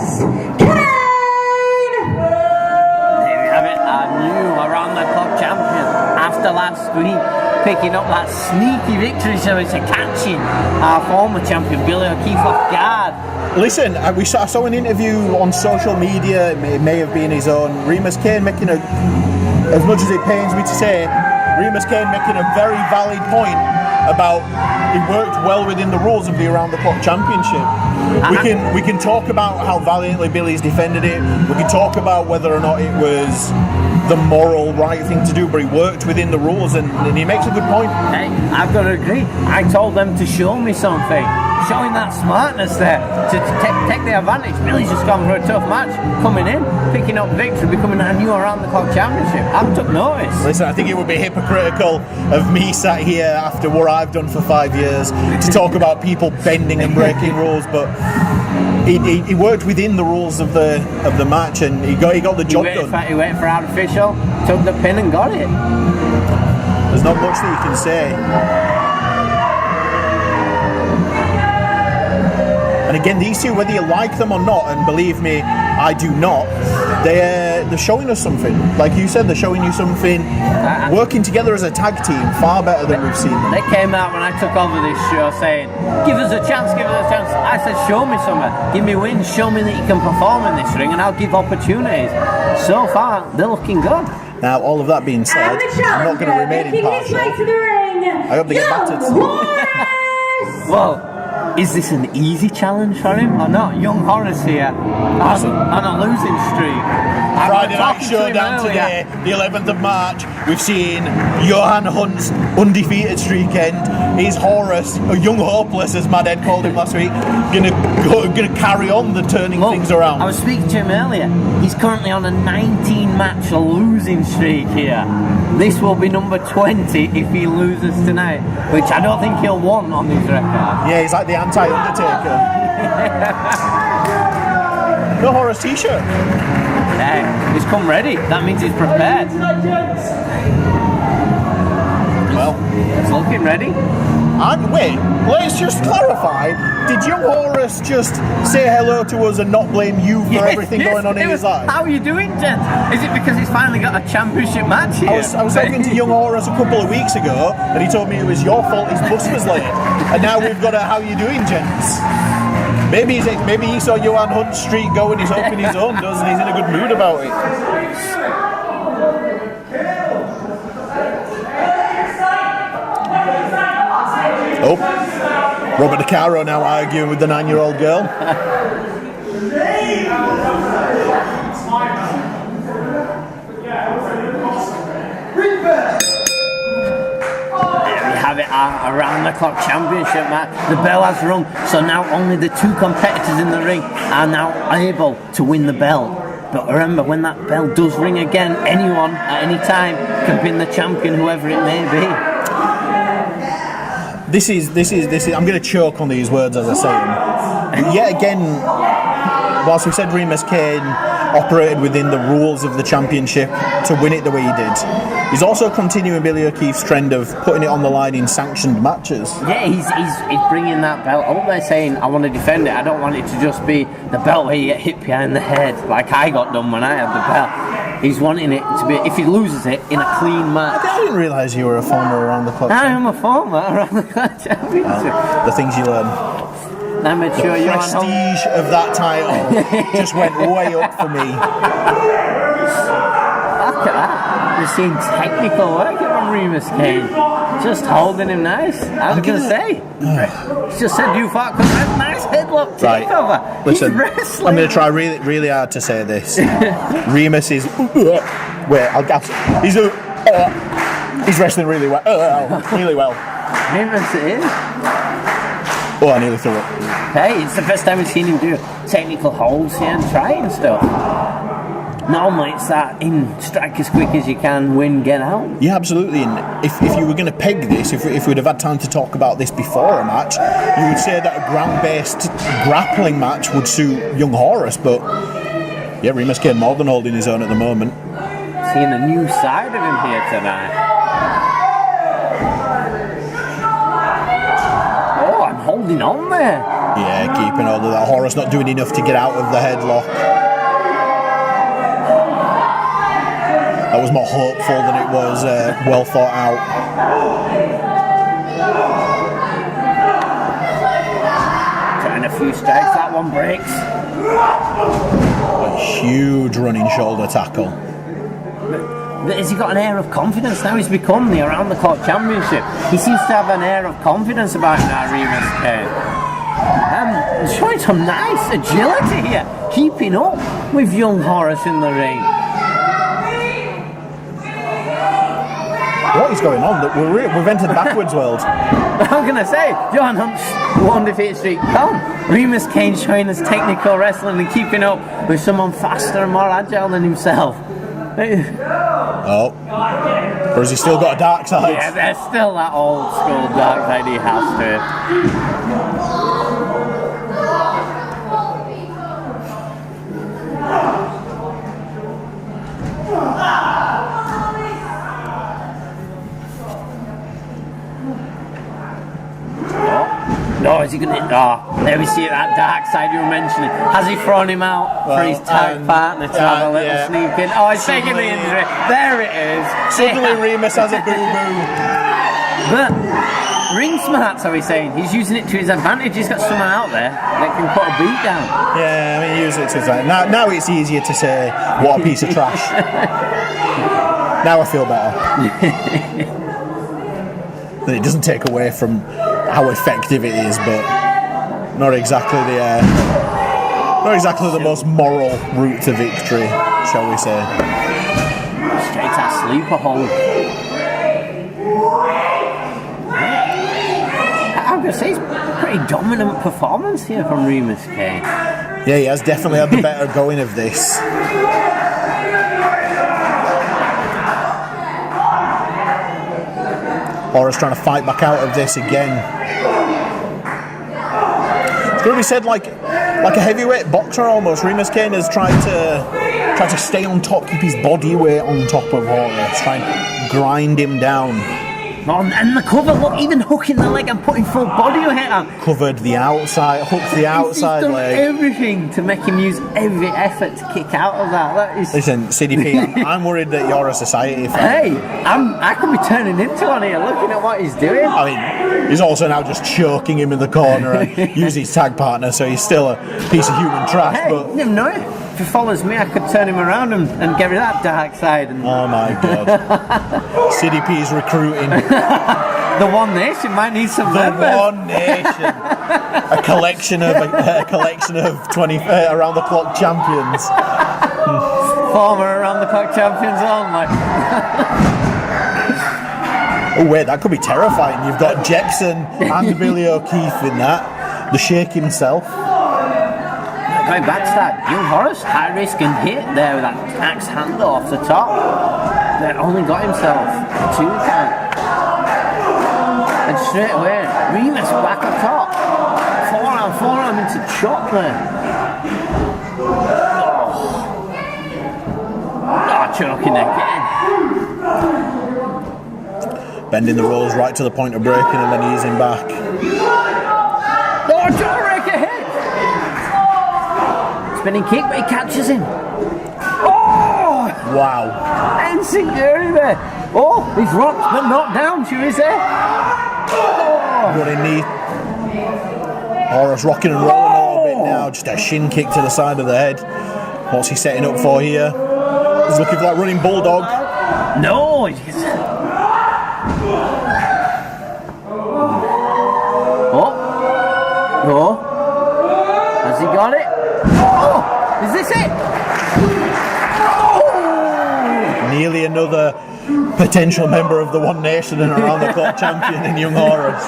Remus Kane! There we have it, our new around-the-clock champion. After last week, picking up that sneaky victory, so it's catching our former champion Billy O'Keefe off guard. Listen, I saw an interview on social media, it may have been his own, Remus Kane making as much as it pains me to say, Remus Kane making a very valid point about he worked well within the rules of the Around the Clock Championship. We can talk about how valiantly Billy's defended it, we can talk about whether or not it was the moral right thing to do, but he worked within the rules and he makes a good point. Hey, I've got to agree. I told them to show me something, showing that smartness there to take the advantage. Billy's just gone for a tough match, coming in, picking up victory, becoming a new around-the-clock championship. I took notice. Listen, I think it would be hypocritical of me sat here after what I've done for 5 years to talk about people bending and breaking rules, but he worked within the rules of the match and he got the job done. He waited for artificial, took the pin and got it. There's not much that you can say. And again, these two, whether you like them or not, and believe me, I do not, they're showing us something. Like you said, they're showing you something. Working together as a tag team, far better than we've seen them. They came out when I took over this show saying, give us a chance, give us a chance. I said, show me something. Give me wins, show me that you can perform in this ring, and I'll give opportunities. So far, they're looking good. Now, all of that being said, I'm not going to remain impartial. I hope they get battered. Well, is this an easy challenge for him or not? Young Horus here on a losing streak. Friday Night Showdown today, the 11th of March. We've seen Johan Hunt's undefeated streak end. Is Horus, or Young Hopeless as Mad Ed called him last week, gonna carry on the turning things around? I was speaking to him earlier. He's currently on a 19-match losing streak here. This will be number 20 if he loses tonight, which I don't think he'll want on his record. Yeah, he's like the anti-Undertaker. No Horus t-shirt. Hey, he's come ready. That means he's prepared. Well, he's looking ready. And wait, let's just clarify. Did Young Horus just say hello to us and not blame you for everything going on in his life? How are you doing, Jen? Is it because he's finally got a championship match here? I was talking to Young Horus a couple of weeks ago, and he told me it was your fault his bus was late. And now we've got a how you doing, gents? Maybe he saw Johan Hunt's streak go and he's hoping his own does, and he's in a good mood about it. Oh, Robert De Caro now arguing with the 9-year-old girl. Have it around the clock championship match. The bell has rung, so now only the two competitors in the ring are now able to win the bell. But remember, when that bell does ring again, anyone at any time can pin the champion, whoever it may be. This is. I'm going to choke on these words as I say them. Yet again, whilst we said Remus Kane operated within the rules of the championship to win it the way he did, he's also continuing Billy O'Keefe's trend of putting it on the line in sanctioned matches. Yeah, he's bringing that belt up there saying, I want to defend it. I don't want it to just be the belt where you get hit behind the head like I got done when I had the belt. He's wanting it to be, if he loses it, in a clean match. I didn't realise you were a former Around the Clock. I am a former Around the Clock championship. The things you learn. Amateur, the prestige of that title just went way up for me. Look at that. We've seen technical work from Remus Kane. Just holding him nice. I was going to say. He just said you fought because that's a nice headlock takeover. Listen, I'm going to try really, really hard to say this. Remus is... Wait, I'll guess. He's wrestling really well. Really well. Remus is. Oh, I nearly threw it. Hey, it's the first time we've seen him do technical holds here and trying stuff. Normally it's that in strike as quick as you can, win, get out. Yeah, absolutely. And if you were going to peg this, if we'd have had time to talk about this before a match, you would say that a ground-based grappling match would suit Young Horus, but yeah, Remus Kane more than holding his own at the moment. Seeing a new side of him here tonight. Oh, I'm holding on there. Yeah, keeping hold of that. Horus not doing enough to get out of the headlock. That was more hopeful than it was well thought out. Trying a few strikes, that one breaks. A huge running shoulder tackle. But has he got an air of confidence now? He's become the Around the Clock Championship. He seems to have an air of confidence about him now, Remus Kane. Showing some nice agility here, keeping up with Young Horus in the ring. What is going on? We've entered the backwards world. I'm going to say, Johan Hunt's one defeat streak gone. Remus Kane showing us technical wrestling and keeping up with someone faster and more agile than himself. Oh. Or has he still got a dark side? Yeah, there's still that old school dark side he has to it. No, is he going to... Oh, there we see that dark side you were mentioning. Has he thrown him out for his tag partner to have a little sneak in? Oh, he's taking the injury. There it is. Suddenly Remus has a boo-boo. But ring smart, so he's saying. He's using it to his advantage. He's got someone out there that can put a beat down. Yeah, I mean, use it to his advantage. Now it's easier to say, what a piece of trash. Now I feel better. It doesn't take away from how effective it is, but not exactly the most moral route to victory, shall we say. Straight at sleeper hold. I'm going to say it's a pretty dominant performance here from Remus Kane. Yeah, he has definitely had the better going of this. Horus trying to fight back out of this again. It's going to be said like a heavyweight boxer almost. Remus Kane has tried to stay on top, keep his body weight on top of Horus, try and grind him down. And the cover, look, even hooking the leg and putting full body weight on. Covered the outside, hooked the outside he's done leg. Everything to make him use every effort to kick out of that. That is... Listen, CDP, I'm worried that you're a society fan. Hey, I could be turning into one here, looking at what he's doing. I mean, he's also now just choking him in the corner and use his tag partner, so he's still a piece of human trash. Hey, but you never know. If he follows me, I could turn him around and get rid of that dark side. And... Oh my god. CDP's recruiting. The One Nation might need some The members. One Nation. a collection of 20 around the clock champions. Former around the clock champions only. Oh wait, that could be terrifying. You've got Jackson and Billy O'Keefe in that. The Sheik himself. Going back to that, Young Horus, high risk and hit there with that axe handle off the top. That only got himself a 2 count. And straight away, Remus back up top. Forearm into chop there. Oh, choking again. Bending the rolls right to the point of breaking and then easing back. Oh, jawbreaker hit! Spinning kick, but he catches him. Oh! Wow. Enzuigiri there. Oh, he's rocked but not down, should we say? Oh. Running knee. Horus rocking and rolling a little bit now. Just a shin kick to the side of the head. What's he setting up for here? He's looking for that running bulldog. No, he's... Oh. Has he got it? Oh! Is this it? Oh! Nearly another potential member of the One Nation and around the clock champion in Young Horus.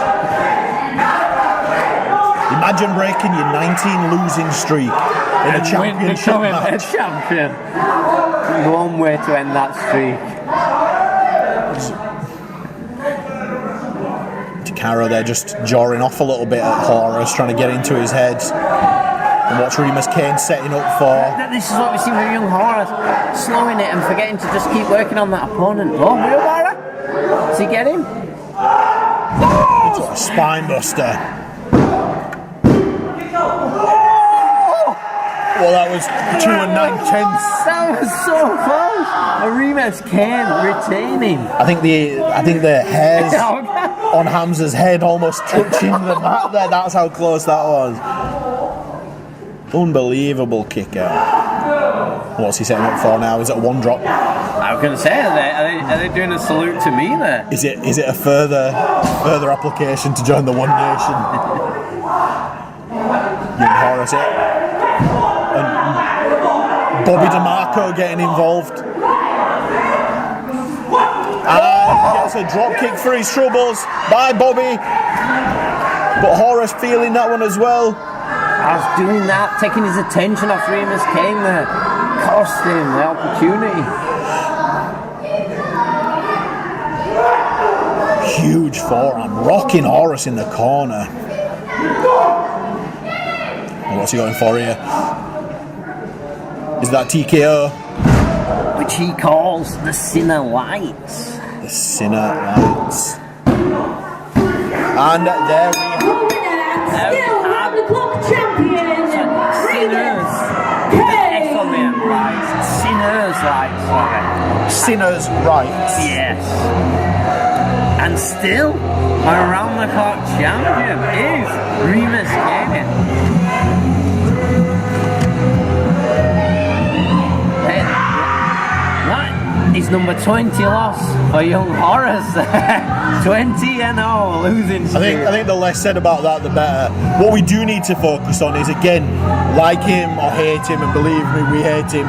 Imagine breaking your 19 losing streak in a championship match. A champion. One way to end that streak. Caro there just jarring off a little bit at Horus, trying to get into his head. And what's Remus Kane setting up for? This is what we see with Young Horus, slowing it and forgetting to just keep working on that opponent. Oh, Wheelbarrow? Does he get him? It's a spine buster. Well, that was 2 9/10. That was so close. A Remus Kane retaining. I think the hairs on Hamza's head almost touching the mat there. That's how close that was. Unbelievable kick out. What's he setting up for now? Is it a one drop? I was going to say, are they doing a salute to me there? Is it a further application to join the One Nation? Young Horus it. And Bobby DeMarco getting involved. And gets a drop kick for his troubles by Bobby. But Horus feeling that one as well. I was doing that, taking his attention off Remus Kane there. Cost him the opportunity. Huge forearm, rocking Horus in the corner. And what's he going for here? Is that TKO? Which he calls the Sinner Lights. The Sinner Lights. And there we have Still round the clock champion, Sinners. Sinners Lights. Okay. Sinners Rights. Yes. And still, our round the clock champion is Remus Kane. That is number 20 loss for Young Horus. 20-0 losing streak. I think the less said about that, the better. What we do need to focus on is, again, like him or hate him, and believe me, we hate him.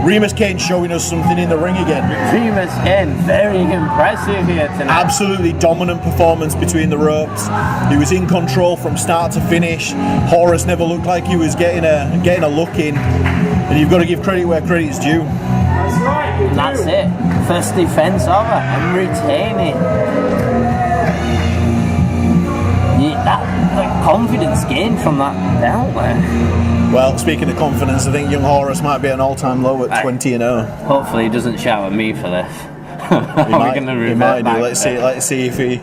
Remus Kane showing us something in the ring again. Remus Kane, very impressive here tonight. Absolutely dominant performance between the ropes. He was in control from start to finish. Horus never looked like he was getting a look in. And you've got to give credit where credit's due. That's right, And that's it. First defense over and retaining. That confidence gained from that belt there. Well, speaking of confidence, I think Young Horus might be an all-time low at 20-0. Hopefully he doesn't shout at me for this. He might do. Let's see if he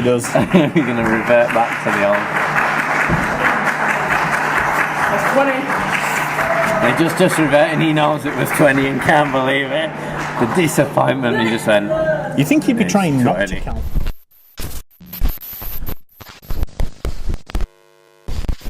does. We're going to revert back to the old. That's 20. Just reverting, he knows it was 20 and can't believe it. The disappointment, he just went. You think he'd be trying not to count?